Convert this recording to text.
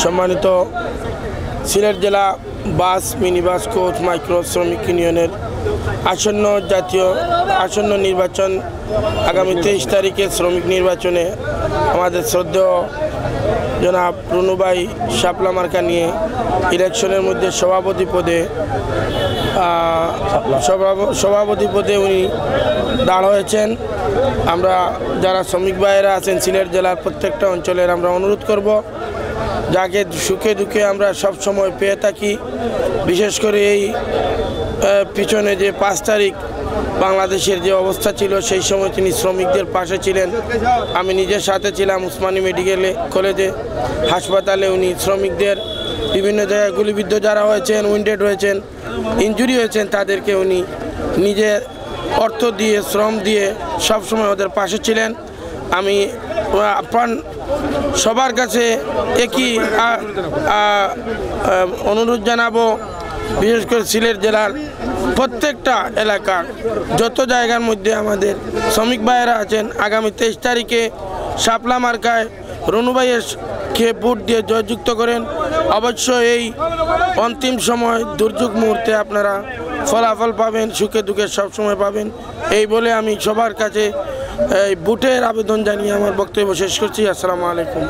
সম্মানিত সিলেট জেলা bus minibus coach micro শ্রমিক ইউনিয়নের আসন্ন নির্বাচন আগামী 23 তারিখে শ্রমিক নির্বাচনে আমাদের শ্রদ্ধেয় জনাব রুনু ভাই শাপলা মার্কা নিয়ে ইলেকশনের মধ্যে সভাপতি পদে উনি দাঁড় হয়েছেন। আমরা যারা শ্রমিক ভাইয়েরা আছেন সিলেট জেলার প্রত্যেকটা অঞ্চলের আমরা অনুরোধ করব, যাকে সুখে দুঃখে আমরা সব সময় পেয়ে থাকি। বিশেষ করে এই পিছনে যে 5 তারিখ বাংলাদেশের যে অবস্থা ছিল, সেই সময় তিনি শ্রমিকদের পাশে ছিলেন। আমি নিজের সাথে ছিলাম উসমানী মেডিকেল কলেজে হাসপাতালে। উনি শ্রমিকদের বিভিন্ন জায়গায় গুলিবিদ্ধ যারা হয়েছেন, উইন্ডেড হয়েছেন, ইনজুরি হয়েছেন, তাদেরকে উনি নিজের অর্থ দিয়ে শ্রম দিয়ে সবসময় ওদের পাশে ছিলেন। আমি আপনার সবার কাছে একই অনুরোধ জানাবো, বিশেষ করে সিলেট জেলার প্রত্যেকটা এলাকার যত জায়গার মধ্যে আমাদের শ্রমিক ভাইয়েরা আছেন, আগামী 23 তারিখে শাপলা মার্কায় রুনু ভাইয়েরকে ভোট দিয়ে জয়যুক্ত করেন। অবশ্যই এই অন্তিম সময় দুর্যোগ মুহূর্তে আপনারা ফলাফল পাবেন, সুখে দুঃখে সবসময় পাবেন। এই বলে আমি সবার কাছে এই ভোটের আবেদন জানিয়ে আমার বক্তব্য শেষ করছি। আসসালামু আলাইকুম।